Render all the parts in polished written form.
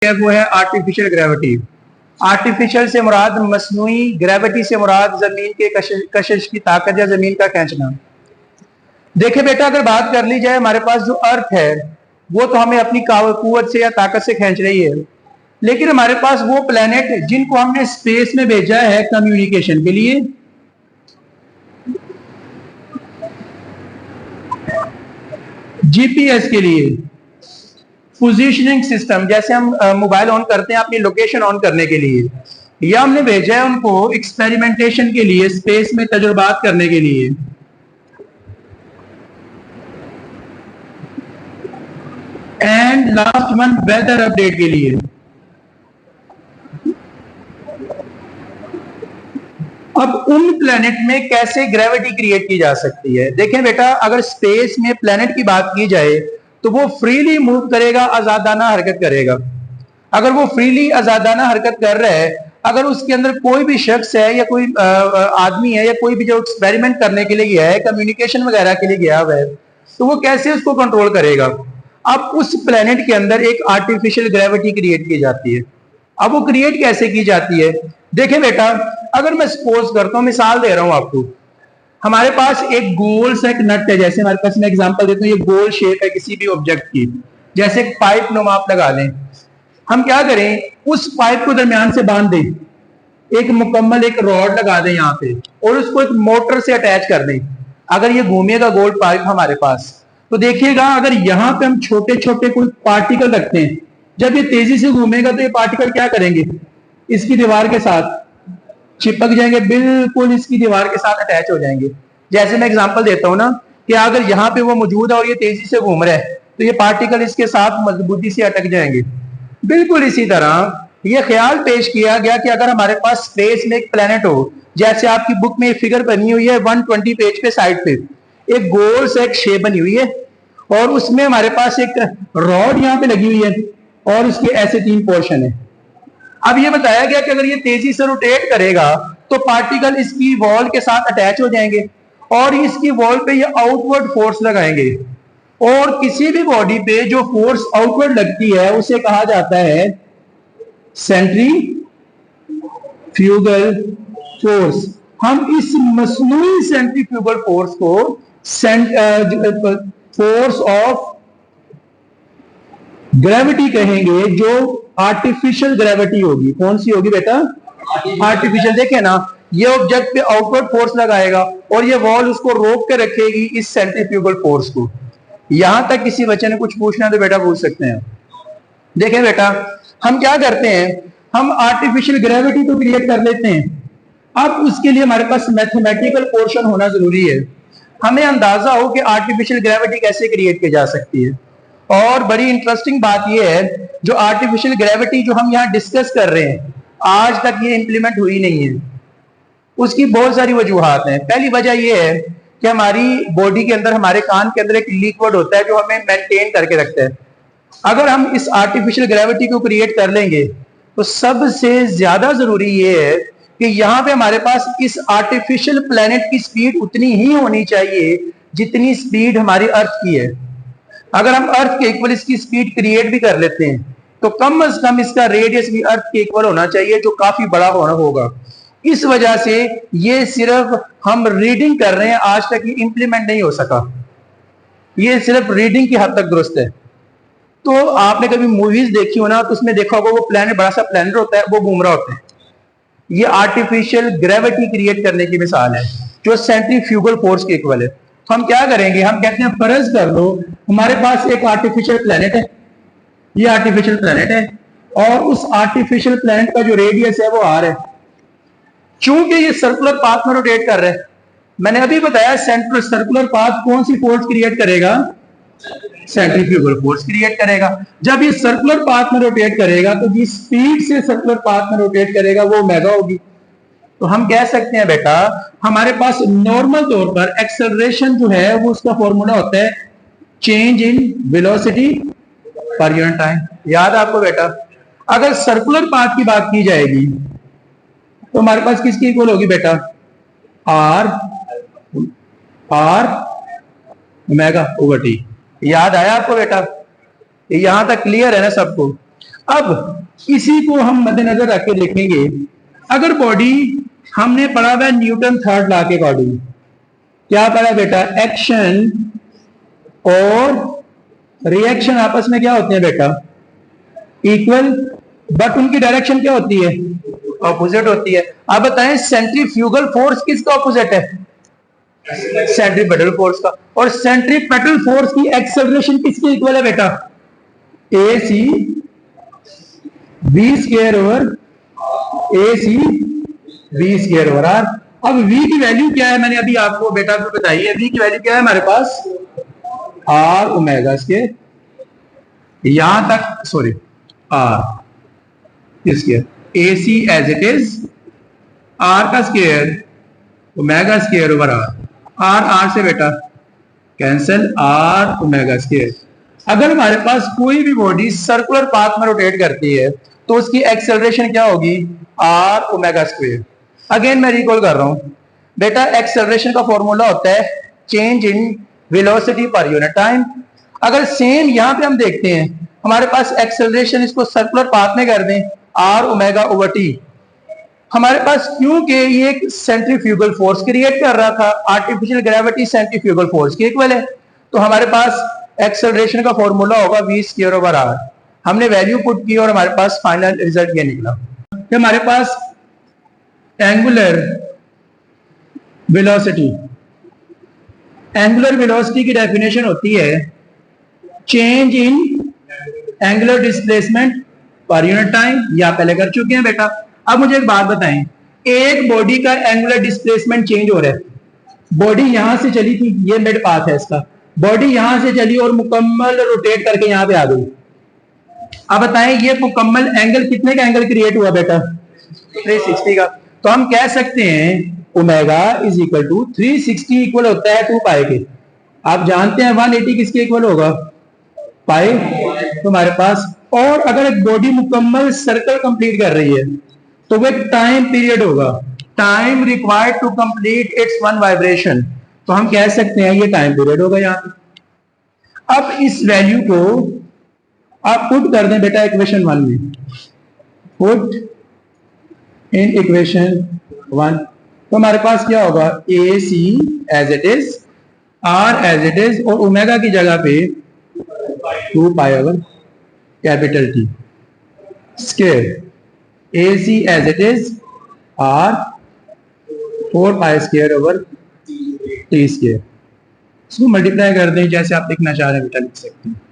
है वो है आर्टिफिशियल ग्रेविटी। आर्टिफिशियल से मुराद मसनूई, ग्रेविटी से मुराद जमीन के कशिश की ताकत या जमीन का खींचना। देखिए बेटा, अगर बात कर ली जाए, हमारे पास जो अर्थ है वो तो हमें अपनी कुव्वत से या ताकत से खींच रही है, लेकिन हमारे पास वो प्लेनेट जिनको हमने स्पेस में भेजा है कम्युनिकेशन के लिए, जीपीएस के लिए, पोजीशनिंग सिस्टम, जैसे हम मोबाइल ऑन करते हैं अपनी लोकेशन ऑन करने के लिए, या हमने भेजा है उनको एक्सपेरिमेंटेशन के लिए, स्पेस में तजुर्बात करने के लिए, and last one whether update के लिए। अब उन प्लेनेट में कैसे ग्रेविटी क्रिएट की जा सकती है? देखें बेटा, अगर स्पेस में प्लेनेट की बात की जाए तो वो फ्रीली मूव करेगा, आजादाना हरकत करेगा। अगर वो फ्रीली आजादाना हरकत कर रहा है, अगर उसके अंदर कोई भी शख्स है या कोई आदमी है या कोई भी जो एक्सपेरिमेंट करने के लिए गया है, कम्युनिकेशन वगैरह के लिए गया हुआ है, तो वो कैसे उसको कंट्रोल करेगा? अब उस प्लेनेट के अंदर एक आर्टिफिशियल ग्रेविटी क्रिएट की जाती है। अब वो क्रिएट कैसे की जाती है? देखें बेटा, अगर मैं सपोज करता हूं, मिसाल दे रहा हूं आपको, हमारे पास एक गोल सा एक नट है, जैसे हमारे पास, मैं एग्जांपल देता हूं, ये गोल शेप है किसी भी ऑब्जेक्ट की, जैसे एक पाइप नुमा आप लगा लें। हम क्या करें, उस पाइप को दरमियान से बांध दें, एक मुकम्मल एक रॉड लगा दें यहाँ पे, और उसको एक मोटर से अटैच कर दें। अगर ये घूमेगा गोल पाइप हमारे पास, तो देखिएगा अगर यहाँ पे हम छोटे छोटे कोई पार्टिकल रखते हैं, जब ये तेजी से घूमेगा तो ये पार्टिकल क्या करेंगे, इसकी दीवार के साथ चिपक जाएंगे, बिल्कुल इसकी दीवार के साथ अटैच हो जाएंगे। जैसे मैं एग्जांपल देता हूं ना, कि अगर यहाँ पे वो मौजूद है और ये तेजी से घूम रहा है, तो ये पार्टिकल इसके साथ मजबूती से अटक जाएंगे। बिल्कुल इसी तरह ये ख्याल पेश किया गया कि अगर हमारे पास स्पेस में एक प्लेनेट हो, जैसे आपकी बुक में फिगर बनी हुई है 120 पेज पे, साइड पे एक गोल से एक शेप बनी हुई है, और उसमें हमारे पास एक रॉड यहाँ पे लगी हुई है, और उसके ऐसे 3 पोर्शन है। अब ये बताया गया कि अगर ये तेजी से रोटेट करेगा तो पार्टिकल इसकी वॉल के साथ अटैच हो जाएंगे, और इसकी वॉल पे ये आउटवर्ड फोर्स लगाएंगे, और किसी भी बॉडी पे जो फोर्स आउटवर्ड लगती है उसे कहा जाता है सेंट्रीफ्यूगल फोर्स। हम इस मसनूई सेंट्रीफ्यूगल फोर्स को फोर्स ऑफ ग्रेविटी कहेंगे, जो आर्टिफिशियल ग्रेविटी होगी। कौन सी होगी बेटा? आर्टिफिशियल। देखे ना, ये ऑब्जेक्ट पे आउटवर्ड फोर्स लगाएगा और ये वॉल उसको रोक के रखेगी इस सेंट्रीफ्यूगल फोर्स को। यहां तक किसी बच्चे ने कुछ पूछना तो बेटा पूछ सकते हैं। देखें बेटा, हम क्या करते हैं, हम आर्टिफिशियल ग्रेविटी तो क्रिएट कर लेते हैं। अब उसके लिए हमारे पास मैथमेटिकल पोर्शन होना जरूरी है, हमें अंदाजा हो कि आर्टिफिशियल ग्रेविटी कैसे क्रिएट की जा सकती है। और बड़ी इंटरेस्टिंग बात यह है, जो आर्टिफिशियल ग्रेविटी जो हम यहाँ डिस्कस कर रहे हैं, आज तक ये इंप्लीमेंट हुई नहीं है। उसकी बहुत सारी वजूहात हैं। पहली वजह यह है कि हमारी बॉडी के अंदर, हमारे कान के अंदर एक लिक्विड होता है जो हमें मेंटेन करके रखता है। अगर हम इस आर्टिफिशियल ग्रेविटी को क्रिएट कर लेंगे तो सबसे ज्यादा जरूरी यह है कि यहाँ पे हमारे पास इस आर्टिफिशियल प्लेनेट की स्पीड उतनी ही होनी चाहिए जितनी स्पीड हमारी अर्थ की है। अगर हम अर्थ के इक्वल इसकी स्पीड क्रिएट भी कर लेते हैं तो कम से कम इसका रेडियस भी अर्थ के इक्वल होना चाहिए, जो काफी बड़ा होना होगा। इस वजह से ये सिर्फ हम रीडिंग कर रहे हैं, आज तक ये इंप्लीमेंट नहीं हो सका। ये सिर्फ रीडिंग की हद तक दुरुस्त है। तो आपने कभी मूवीज देखी हो ना, तो उसमें देखा होगा वो प्लेनेट, बड़ा सा प्लेनेट होता है, वो घूम रहा होता है। ये आर्टिफिशियल ग्रेविटी क्रिएट करने की मिसाल है, जो सेंट्रीफ्यूगल फोर्स के इक्वल है। तो हम क्या करेंगे, हम कहते हैं फर्ज कर लो हमारे पास एक आर्टिफिशियल प्लेनेट है, ये आर्टिफिशियल प्लेनेट है, और उस आर्टिफिशियल प्लेनेट का जो रेडियस है वो आर है। चूंकि ये सर्कुलर पाथ में रोटेट कर रहा है, मैंने अभी बताया सर्कुलर पाथ कौन सी फोर्स क्रिएट करेगा, सेंट्रीफ्यूगल फोर्स क्रिएट करेगा। जब ये सर्कुलर पाथ में रोटेट करेगा तो जिस स्पीड से सर्कुलर पाथ में रोटेट करेगा वो ओमेगा होगी। तो हम कह सकते हैं बेटा, हमारे पास नॉर्मल तौर पर एक्सेलरेशन जो है वो उसका फॉर्मूला होता है change in velocity per unit time. याद है आपको बेटा? अगर सर्कुलर पाथ की बात की जाएगी तो हमारे पास किसकी इक्वल होगी बेटा, आर ओमेगा ओवर टी। याद आया आपको बेटा? यहां तक क्लियर है ना सबको? अब इसी को हम मद्देनजर रख के देखेंगे, अगर बॉडी हमने पढ़ा हुआ न्यूटन थर्ड लॉ के अकॉर्डिंग, क्या पढ़ा बेटा, एक्शन और रिएक्शन आपस में क्या होते हैं बेटा, इक्वल, बट उनकी डायरेक्शन क्या होती है, ऑपोजिट होती है। आप बताएं सेंट्रीफ्यूगल फोर्स किसका ऑपोजिट है, सेंट्रीपेटल फोर्स का, और सेंट्रीपेटल फोर्स की एक्सेलरेशन किसके इक्वल है बेटा, A C B square over A C B square over R. अब v की वैल्यू क्या है, मैंने अभी आपको बेटा को बताई है, v की वैल्यू क्या है हमारे पास, आर ओमेगा स्क्वायर, यहां तक sorry R square, A C as it is, R का square omega square over R, R से बेटा कैंसिल, आर ओमेगा स्क्वायर। अगर हमारे पास कोई भी बॉडी सर्कुलर पाथ में रोटेट करती है तो उसकी एक्सेलरेशन क्या होगी, आर ओमेगा स्क्वायर। अगेन मैं रिकॉल कर रहा हूं बेटा, एक्सेलरेशन का फॉर्मूला होता है change in velocity per unit time. अगर सेम यहां पे हम देखते हैं, हमारे पास एक्सेलरेशन, इसको सर्कुलर पाथ में कर दें, आर ओमेगा ओवर टी, हमारे पास क्योंकि ये एक सेंट्रीफ्यूगल फोर्स क्रिएट कर रहा था, आर्टिफिशियल ग्रेविटी सेंट्रीफ्यूगल फोर्स के इक्वल है, तो हमारे पास एक्सेलरेशन का फॉर्मूला होगा v स्क्वायर ओवर आर। हमने वैल्यू पुट की और हमारे पास फाइनल रिजल्ट ये निकला कि हमारे पास एंगुलर वेलोसिटी, एंगुलर वेलोसिटी की डेफिनेशन होती है change in angular displacement per unit time, या पहले कर चुके हैं बेटा। अब मुझे एक बात बताएं, एक बॉडी का एंगुलर डिस्प्लेसमेंट चेंज हो रहा है, बॉडी यहां से चली थी, ये मिड पाथ है इसका, बॉडी यहां से चली और मुकम्मल रोटेट करके यहां पे आ गई। अब बताएं ये मुकम्मल एंगल कितने का एंगल क्रिएट हुआ बेटा, 360 का। तो हम कह सकते हैं omega is equal to 360 equal होता है 2 पाई के। आप जानते हैं 180 किसके इक्वल होगा, पाई। तो हमारे पास, और अगर एक बॉडी मुकम्मल सर्कल कंप्लीट कर रही है तो वो एक टाइम पीरियड होगा, time required to complete its one vibration, तो हम कह सकते हैं ये टाइम पीरियड होगा यहाँ पे। अब इस वैल्यू को आप पुट कर दें बेटा इक्वेशन 1 में, पुट इन इक्वेशन 1, तो हमारे पास क्या होगा, A C as it is, R as it is, और ओमेगा की जगह पे 2 pi over capital T square, A C as it is, R 4 pi square over T square. इसको मल्टीप्लाई कर दें, जैसे आप लिखना चाह रहे हैं बेटा लिख सकते हैं।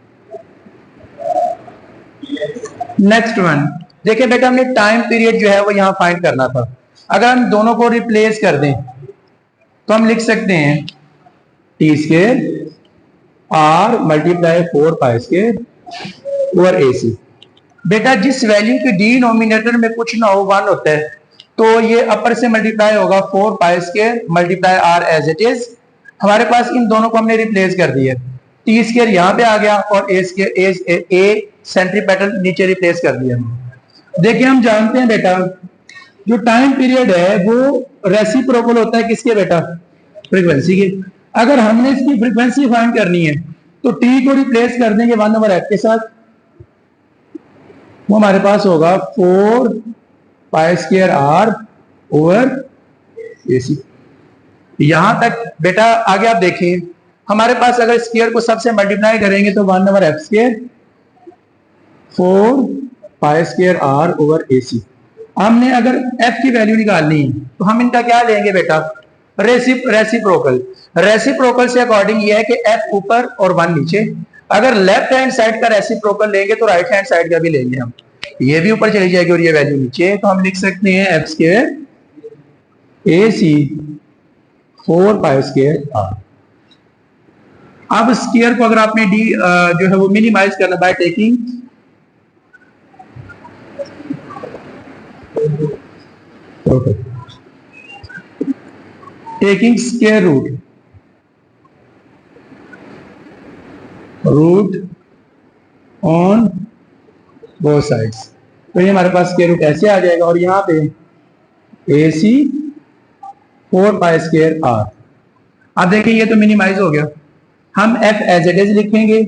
नेक्स्ट वन देखिए बेटा, हमने टाइम पीरियड जो है वो यहां फाइंड करना था। अगर हम दोनों को रिप्लेस कर दें तो हम लिख सकते हैं T square R multiply 4 pi square over A C. बेटा जिस वैल्यू के डिनोमिनेटर में कुछ ना हो 1 होता है, तो ये अपर से मल्टीप्लाई होगा 4 pi square multiply R as it is. हमारे पास इन दोनों को हमने रिप्लेस कर दिया, टी स्क्वायर यहां पे आ गया और ए स्क्वायर ए सेंट्रीपेटल नीचे रिप्लेस कर दिया। देखिए हम जानते हैं बेटा जो टाइम पीरियड है वो रेसिप्रोकल होता है किसके बेटा, फ्रीक्वेंसी के। अगर हमने इसकी फ्रीक्वेंसी फाइंड करनी है तो टी को रिप्लेस कर देंगे 1 ओवर एफ के साथ, वो हमारे पास होगा 4 pi square R over A सी। यहां तक बेटा आगे आप देखिए, हमारे पास अगर स्क्वायर को सबसे मल्टीप्लाई करेंगे तो 1 over F square 4 pi square R over A C. हमने अगर f की वैल्यू निकालनी है तो हम इनका क्या लेंगे बेटा, रेसिप्रोकल। रेसिप्रोकल से अकॉर्डिंग ये है कि f ऊपर और 1 नीचे। अगर लेफ्ट हैंड साइड का रेसिप्रोकल लेंगे तो राइट हैंड साइड का भी लेंगे हम, ये भी ऊपर चली जाएगी और ये वैल्यू नीचे, तो हम लिख सकते हैं F square A C 4 pi square R. अब स्क्वायर को अगर आपने डी जो है वो मिनिमाइज करना by taking taking square root on both sides, तो ये हमारे पास स्क्वायर रूट ऐसे आ जाएगा और यहाँ पे ए सी 4 पाई स्क्वायर आर। अब देखिए ये तो मिनिमाइज हो गया, हम एफ एज इट इज लिखेंगे,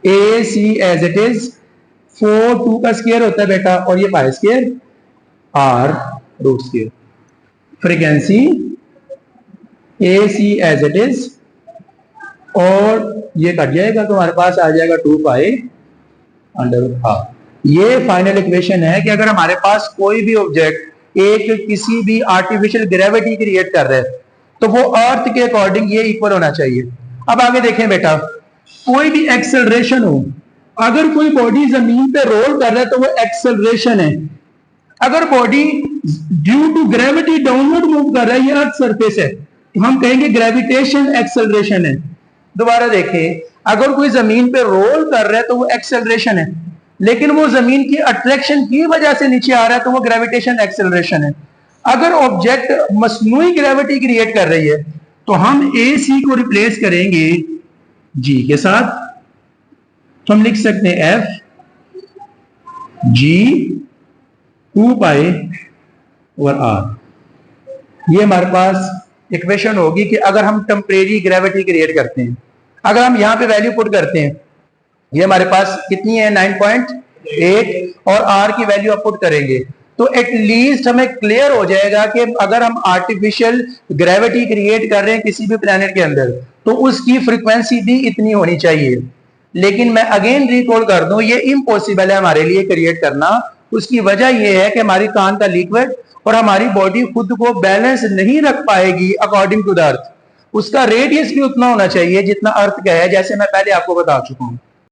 A C as it is 4 2 का स्क्वायर होता है बेटा, और ये pi square R root square. Frequency A C as it is, और ये कट जाएगा तो हमारे पास आ जाएगा 2 पाई अंडर रूट हाफ। ये फाइनल इक्वेशन है कि अगर हमारे पास कोई भी ऑब्जेक्ट एक किसी भी आर्टिफिशियल ग्रेविटी क्रिएट कर रहा है तो वो अर्थ के अकॉर्डिंग ये इक्वल होना चाहिए। अब आगे देखें बेटा, कोई भी एक्सेलरेशन हो, अगर कोई बॉडी जमीन पे रोल कर रहा है तो वो एक्सेलरेशन है। अगर body due to gravity downward move कर रहा है, ये अर्थ सरफेस है, तो हम कहेंगे ग्रेविटेशन एक्सेलरेशन है। दोबारा देखें, अगर कोई जमीन पे रोल कर रहा है तो वो एक्सेलरेशन है, लेकिन वो जमीन की अट्रैक्शन की वजह से नीचे आ रहा है तो वो ग्रेविटेशन एक्सेलरेशन है। अगर ऑब्जेक्ट मसनूई ग्रेविटी क्रिएट कर रही है तो हम ए सी को रिप्लेस करेंगे जी के साथ, तो हम लिख सकते हैं F G 2 pi over R. ये हमारे पास इक्वेशन होगी कि अगर हम टेम्परेरी ग्रेविटी क्रिएट करते हैं, अगर हम यहां पे वैल्यू पुट करते हैं, ये हमारे पास कितनी है 9.8, और आर की वैल्यू आप पुट करेंगे तो एटलीस्ट हमें क्लियर हो जाएगा कि अगर हम आर्टिफिशियल ग्रेविटी क्रिएट कर रहे हैं किसी भी प्लेनेट के अंदर तो उसकी फ्रीक्वेंसी भी इतनी होनी चाहिए। लेकिन मैं अगेन रिकॉल कर दूं, ये इम्पॉसिबल है हमारे लिए क्रिएट करना। उसकी वजह यह है कि हमारी कान का लिक्विड और हमारी बॉडी खुद को बैलेंस नहीं रख पाएगी अकॉर्डिंग टू द अर्थ। उसका रेडियस भी उतना होना चाहिए जितना अर्थ का है, जैसे मैं पहले आपको बता चुका हूं।